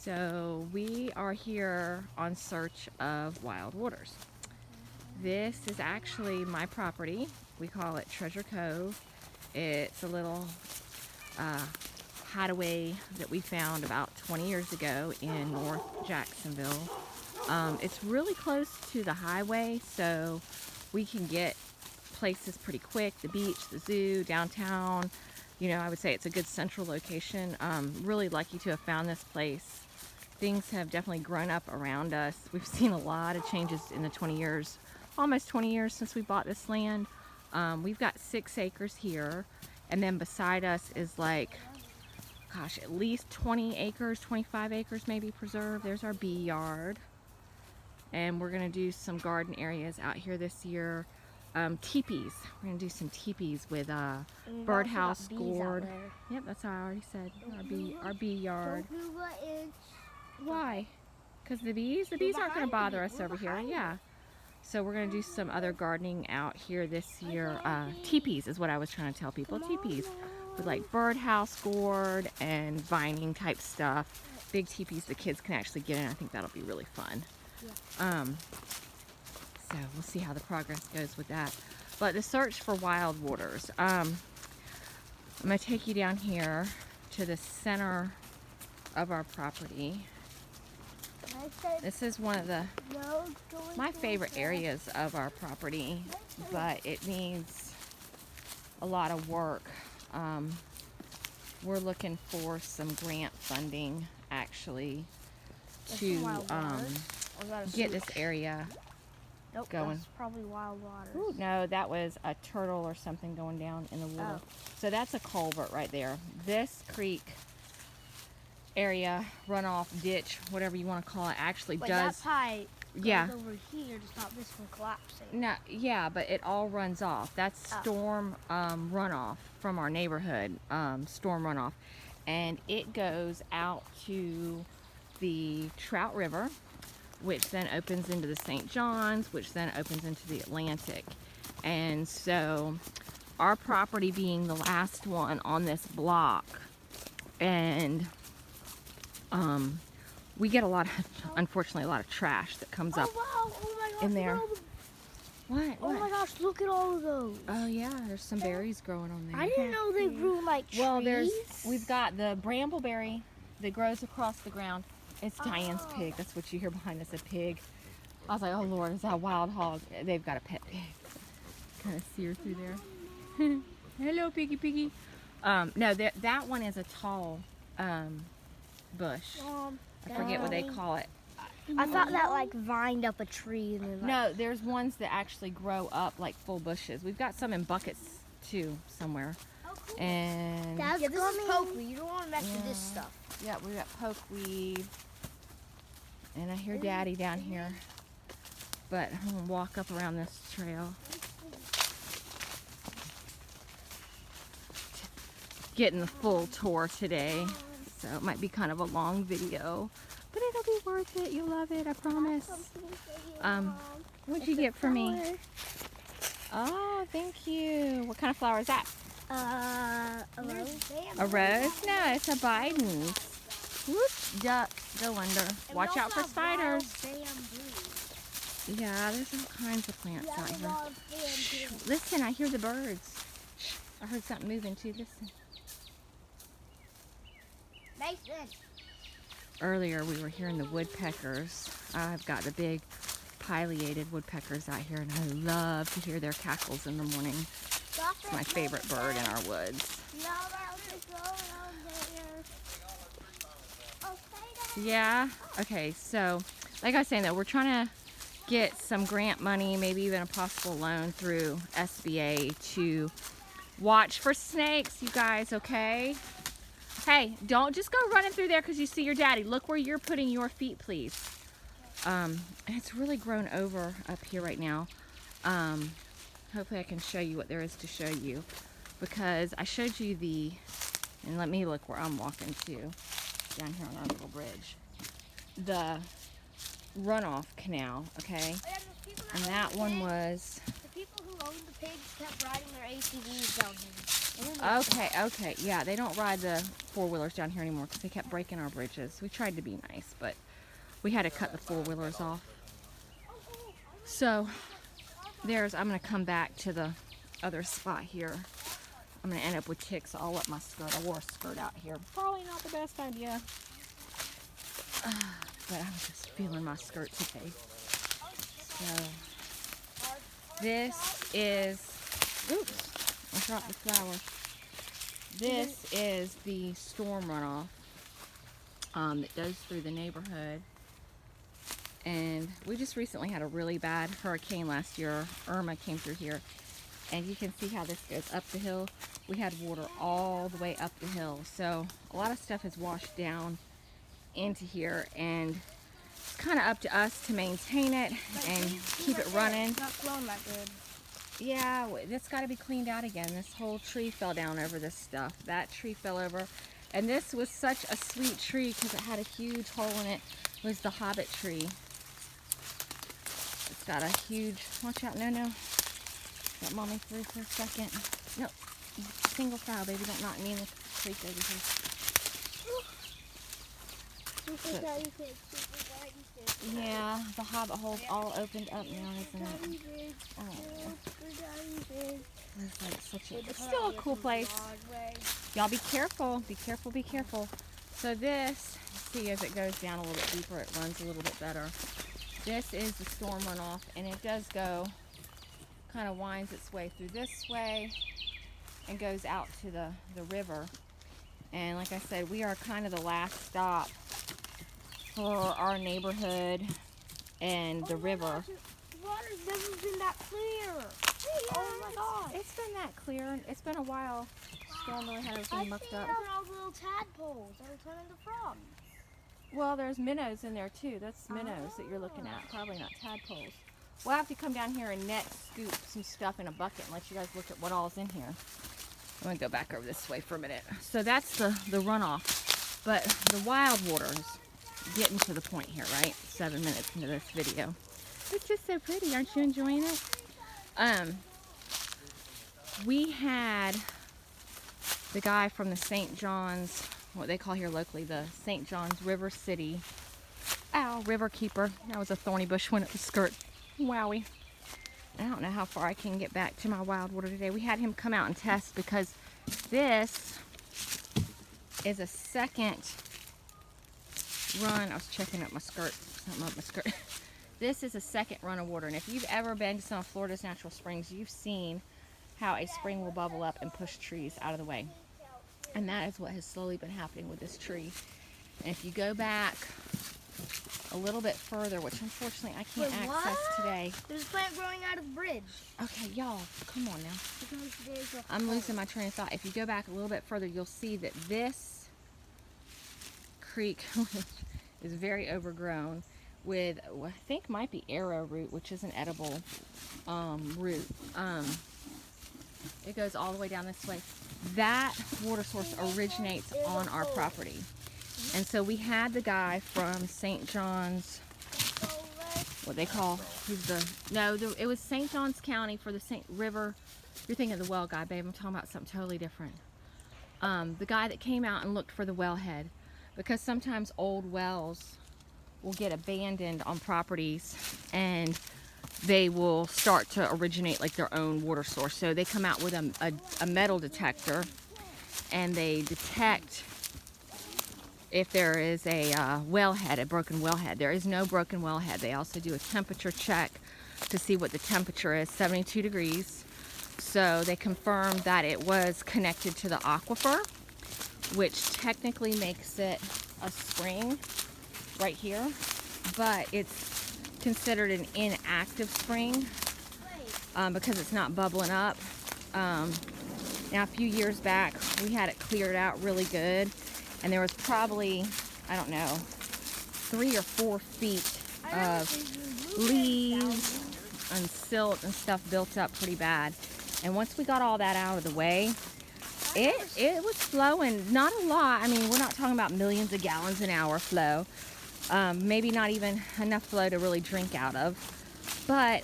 So we are here on search of wild waters. This is actually my property. We call it Treasure Cove. It's a little hideaway that we found about 20 years ago in North Jacksonville. It's really close to the highway, so we can get places pretty quick. The beach, the zoo, downtown. You know, I would say it's a good central location. Really lucky to have found this place. Things have definitely grown up around us. We've seen a lot of changes in the 20 years, almost 20 years since we bought this land. We've got 6 acres here, and then beside us is like, gosh, at least 20 acres, 25 acres maybe preserved. There's our bee yard. And we're gonna do some garden areas out here this year. Teepees. We're gonna do some teepees with birdhouse gourd. Yep, that's how I already said. Our bee yard. Why? Because the bees aren't gonna bother us over here. Yeah. So we're gonna do some other gardening out here this year. Teepees is what I was trying to tell people. Teepees with like birdhouse gourd and vining type stuff. Big teepees the kids can actually get in. I think that'll be really fun. Yeah. So we'll see how the progress goes with that. But the search for wild waters. I'm going to take you down here to the center of our property. This is one of my favorite areas of our property, but it needs a lot of work. We're looking for some grant funding actually to get this area going. That's probably wild waters. Ooh, no, that was a turtle or something going down in the water. So that's a culvert right there. This creek area, runoff, ditch, whatever you want to call it, actually does. That pipe goes over here to stop this from collapsing. No, yeah, but it all runs off. That's storm runoff from our neighborhood, storm runoff, and it goes out to the Trout River, which then opens into the St. Johns, which then opens into the Atlantic. And so our property being the last one on this block, and we get unfortunately a lot of trash that comes up in there. What? Oh my gosh, look at all of those. Oh yeah, there's some berries growing on there. I didn't know they grew like trees. Well, we've got the brambleberry that grows across the ground. It's Diane's pig. That's what you hear behind us, a pig. I was like, oh Lord, is that a wild hog? They've got a pet pig. Kind of see her through there. Hello, piggy, piggy. No, that one is a tall bush. I forget what they call it. I thought that like vined up a tree. And then, no, there's ones that actually grow up like full bushes. We've got some in buckets too somewhere. And this is pokeweed. You don't want to mess with this stuff. Yeah, we got pokeweed. And I hear Daddy down here. But I'm going to walk up around this trail. Getting the full tour today. So it might be kind of a long video. But it'll be worth it. You'll love it, I promise. What'd you get for me? Oh, thank you. What kind of flower is that? A rose. A rose? No, it's a Biden's. Whoop, duck, go under. Watch out for spiders. Yeah, there's all kinds of plants out here. Shh, listen, I hear the birds. Shh, I heard something moving too. Listen. Mason. Earlier we were hearing the woodpeckers. I've got the big pileated woodpeckers out here, and I love to hear their cackles in the morning. It's my favorite bird in our woods. Yeah? Okay, so like I was saying though, we're trying to get some grant money, maybe even a possible loan through SBA to watch for snakes, you guys, okay? Hey, don't just go running through there because you see your daddy. Look where you're putting your feet, please. And it's really grown over up here right now. Hopefully I can show you what there is to show you, because I showed you and let me look where I'm walking to, down here on our little bridge. The runoff canal, okay? And that one was... The people who owned the pigs kept riding their ATVs down here. Okay. Yeah, they don't ride the four-wheelers down here anymore because they kept breaking our bridges. We tried to be nice, but we had to cut the four-wheelers off. So I'm going to come back to the other spot here. I'm going to end up with ticks all up my skirt. I wore a skirt out here. Probably not the best idea. But I was just feeling my skirt today. So this is, oops, I dropped the flowers. This is the storm runoff that goes through the neighborhood. And we just recently had a really bad hurricane last year. Irma came through here. And you can see how this goes up the hill. We had water all the way up the hill. So a lot of stuff has washed down into here. And it's kind of up to us to maintain it and keep it running. It's not flowing that good. Yeah, that's got to be cleaned out again. This whole tree fell down over this stuff. That tree fell over. And this was such a sweet tree because it had a huge hole in it. It was the hobbit tree. It's got a huge, watch out, no. Got mommy through for a second. No, single file, baby. Don't knock me in the creek over here. Yeah, the hobbit hole's all opened up now, isn't it? Oh, it's like it's still a cool place. Y'all be careful. Be careful, be careful. So this, see as it goes down a little bit deeper, it runs a little bit better. This is the storm runoff, and it does go, kind of winds its way through this way and goes out to the river. And like I said, we are kind of the last stop for our neighborhood and the river. The water's never been that clear. Oh my god. It's been that clear. It's been a while. Storm really had everything mucked up. All the little tadpoles that are turning to frogs. Well, there's minnows in there too. That's minnows that you're looking at. Probably not tadpoles. We'll have to come down here and scoop some stuff in a bucket and let you guys look at what all's in here. I'm going to go back over this way for a minute. So that's the runoff. But the wild water's getting to the point here, right? 7 minutes into this video. It's just so pretty. Aren't you enjoying it? We had the guy from the St. John's, what they call here locally, the St. John's River City. Ow, river keeper. That was a thorny bush went up the skirt. Wowie. I don't know how far I can get back to my wild water today. We had him come out and test because this is a second run. I was checking up my skirt. Something up my skirt. This is a second run of water. And if you've ever been to some of Florida's natural springs, you've seen how a spring will bubble up and push trees out of the way. And that is what has slowly been happening with this tree. And if you go back a little bit further, which unfortunately I can't access today. There's a plant growing out of the bridge. Okay, y'all, come on now. I'm losing my train of thought. If you go back a little bit further, you'll see that this creek is very overgrown with what I think might be arrowroot, which is an edible root. It goes all the way down this way. That water source originates on our property. And so we had the guy from St. John's, what they call, it was St. John's County for the St. River. You're thinking of the well guy, babe. I'm talking about something totally different. The guy that came out and looked for the wellhead, because sometimes old wells will get abandoned on properties and they will start to originate like their own water source. So they come out with a metal detector and they detect if there is a wellhead, a broken wellhead. There is no broken wellhead. They also do a temperature check to see what the temperature is, 72 degrees. So they confirm that it was connected to the aquifer, which technically makes it a spring right here, but it's considered an inactive spring because it's not bubbling up. Now a few years back, we had it cleared out really good, and there was probably, I don't know, 3 or 4 feet of leaves and silt and stuff built up pretty bad. And once we got all that out of the way, it was flowing, not a lot. I mean, we're not talking about millions of gallons an hour flow. Maybe not even enough flow to really drink out of. But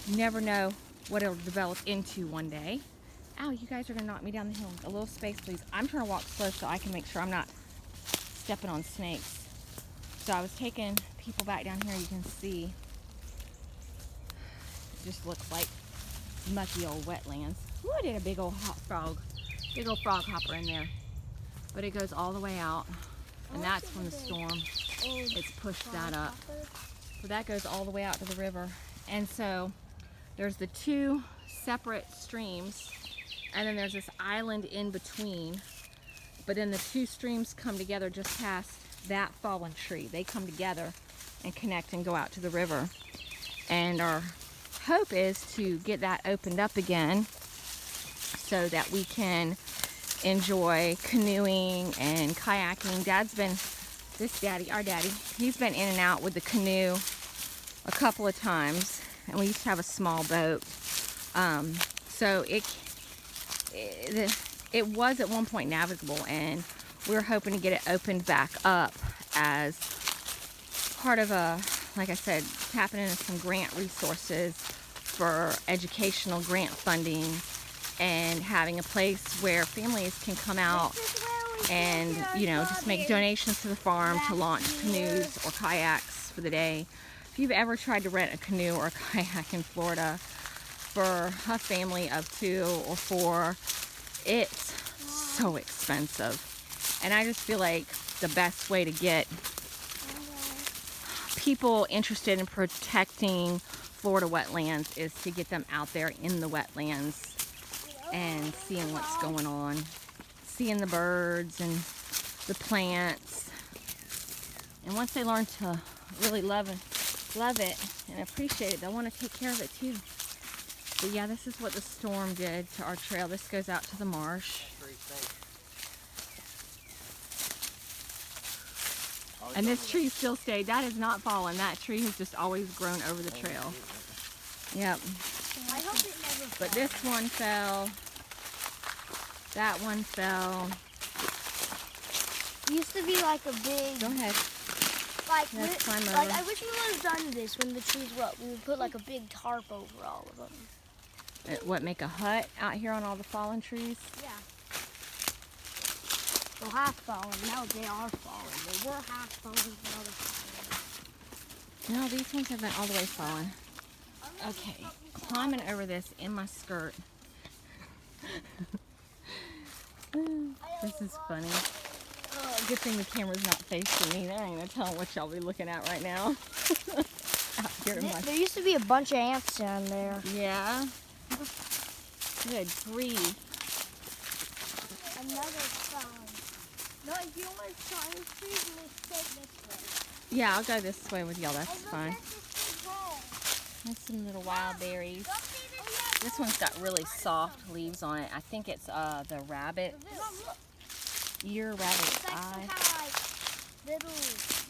you never know what it'll develop into one day. Ow, you guys are gonna knock me down the hill. A little space, please. I'm trying to walk slow so I can make sure I'm not stepping on snakes. So I was taking people back down here. You can see it just looks like mucky old wetlands. Ooh, I did a big old frog hopper in there. But it goes all the way out, and that's from the storm. It's pushed that up. So that goes all the way out to the river. And so there's the two separate streams, and then there's this island in between. But then the two streams come together just past that fallen tree. They come together and connect and go out to the river. And our hope is to get that opened up again so that we can enjoy canoeing and kayaking. Our daddy, he's been in and out with the canoe a couple of times, and we used to have a small boat. So it was at one point navigable, and we were hoping to get it opened back up as part of like I said, tapping into some grant resources for educational grant funding, and having a place where families can come out and, you know, just make donations to the farm to launch canoes or kayaks for the day. If you've ever tried to rent a canoe or a kayak in Florida for a family of 2 or 4, it's so expensive. And I just feel like the best way to get people interested in protecting Florida wetlands is to get them out there in the wetlands and seeing what's going on, seeing the birds and the plants. And once they learn to really love it and appreciate it, they'll want to take care of it too. But yeah, this is what the storm did to our trail. This goes out to the marsh. And this tree still stayed. That has not fallen. That tree has just always grown over the trail. Yep. I hope it never falls. But this one fell. That one fell. It used to be like a big, Go ahead. like, Let's climb like over. I wish we would have done this when the trees were up. We would put like a big tarp over all of them. What, make a hut out here on all the fallen trees? Yeah. Well, half fallen. Now they are fallen. They were half fallen, now they're fallen. No, these ones have been all the way fallen. Okay, climbing over this in my skirt. This is funny. Oh, good thing the camera's not facing me. That ain't gonna tell what y'all be looking at right now. Out here in my... There used to be a bunch of ants down there. Yeah. Good grief. Another sign. No, if you want to try these trees, you need to take this way. Yeah, I'll go this way with y'all. That's And look fine. at this big hole. There's some little wild berries. Go see this. This one's got really soft leaves on it. I think it's the rabbit Mom, look. ear, rabbit It's like some eye. kind of like little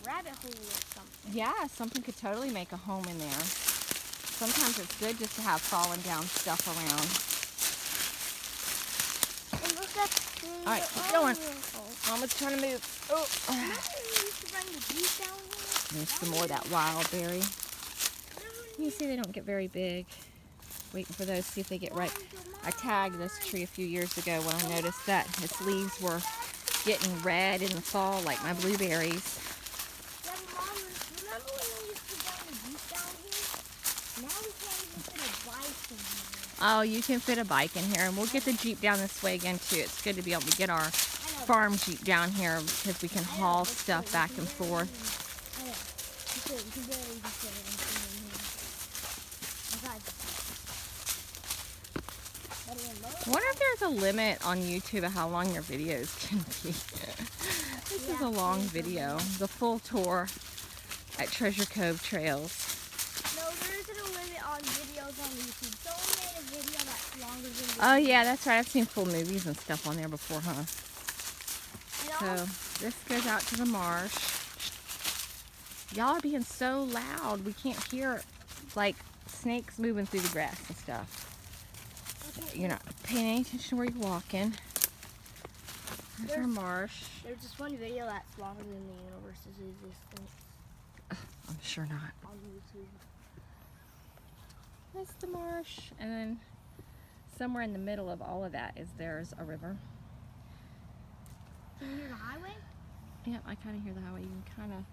rabbit hole or something. Yeah, something could totally make a home in there. Sometimes it's good just to have fallen down stuff around. And look at the All right, keep going. hole. Mama's trying to move. Oh, remember we used to bring the Jeep down here? There's some more of that wild berry. You see they don't get very big. Waiting for those, see if they get ripe. I tagged this tree a few years ago when I noticed that its leaves were getting red in the fall like my blueberries. Yeah, but Mom, remember when we used to bring the Jeep down here? Now we can't even fit a bike in here. Oh, you can fit a bike in here, and we'll get the Jeep down this way again too. It's good to be able to get our I know. farm Jeep down here because we can haul stuff back and forth. I know. You can barely even fit anything in here. Besides, I wonder if there's a limit on YouTube of how long your videos can be. This is a long video. The full tour at Treasure Cove Trails. no, there isn't a limit on videos on YouTube. Someone made a video that's longer than this. Oh yeah, that's right. I've seen full movies and stuff on there before, huh? You know? So this goes out to the marsh. Y'all are being so loud. We can't hear like snakes moving through the grass and stuff. Okay, You're not paying any attention to where you're walking. There's our marsh. there's this one video that's longer than the universe's existence I'm sure not. on YouTube. That's the marsh. And then somewhere in the middle of all of that there's a river. Can you hear the highway? Yep, I kind of hear the highway. You can kind of,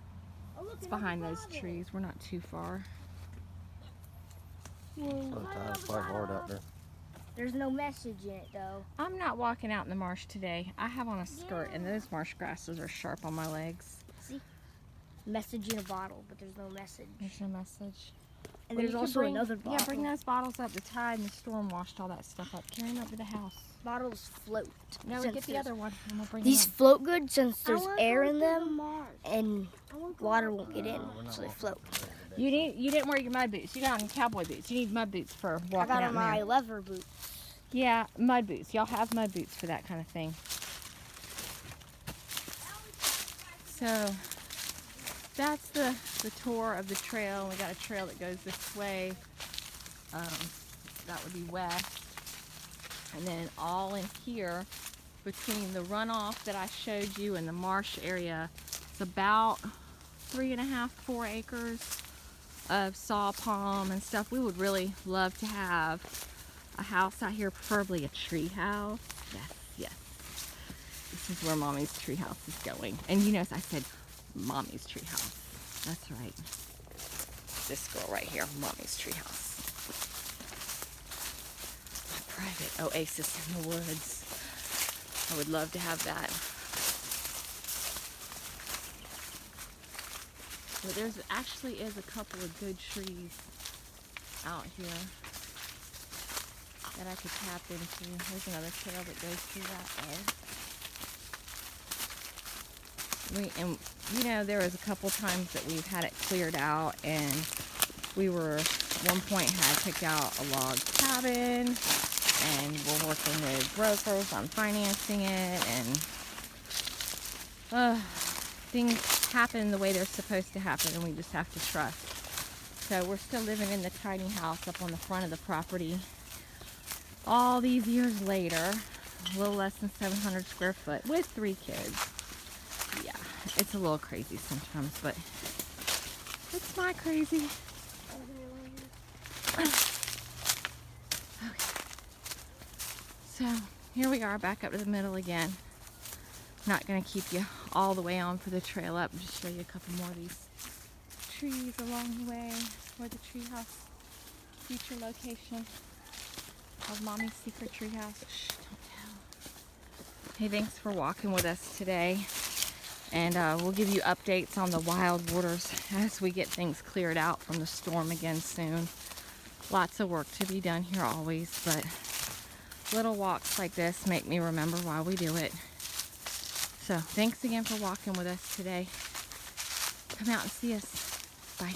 Oh, look, it's another behind those bottle. trees. We're not too far. Sometimes it's quite hard out there. There's no message in it though. I'm not walking out in the marsh today. I have on a skirt, and those marsh grasses are sharp on my legs. See? Message in a bottle, but there's no message. There's no message. And Well, there's you can also bring- another bottle. Yeah, bring those bottles up. The tide and the storm washed all that stuff up. Carry them up to the house. Bottles float. No, since get the there's- other one, and we'll bring These them float good since there's air in them up. and water won't get in, so they float. You didn't wear your mud boots. You got on cowboy boots. You need mud boots for walking I got out on my there. leather boots. Yeah, mud boots. Y'all have mud boots for that kind of thing. So that's the tour of the trail. We got a trail that goes this way. That would be west. And then all in here between the runoff that I showed you and the marsh area, it's about 3.5, 4 acres of saw palm and stuff. We would really love to have a house out here, preferably a tree house. Yes, yes. This is where Mommy's tree house is going. And you notice I said Mommy's tree house. That's right. This girl right here, Mommy's tree house. My private oasis in the woods. I would love to have that. But there's actually is a couple of good trees out here that I could tap into. There's another trail that goes through that way. And you know, there was a couple times that we've had it cleared out, and we were at one point had picked out a log cabin, and we're working with brokers on financing it, and things happen the way they're supposed to happen, and we just have to trust. So we're still living in the tiny house up on the front of the property. All these years later, a little less than 700 square foot with 3 kids. Yeah, it's a little crazy sometimes, but it's not crazy. Okay. So here we are back up to the middle again. Not going to keep you all the way on for the trail up. Just show you a couple more of these trees along the way where the treehouse future location of Mommy's secret treehouse. Shh, don't tell. Hey, thanks for walking with us today. And we'll give you updates on the wild waters as we get things cleared out from the storm again soon. Lots of work to be done here always, but little walks like this make me remember why we do it. So thanks again for walking with us today. Come out and see us. Bye.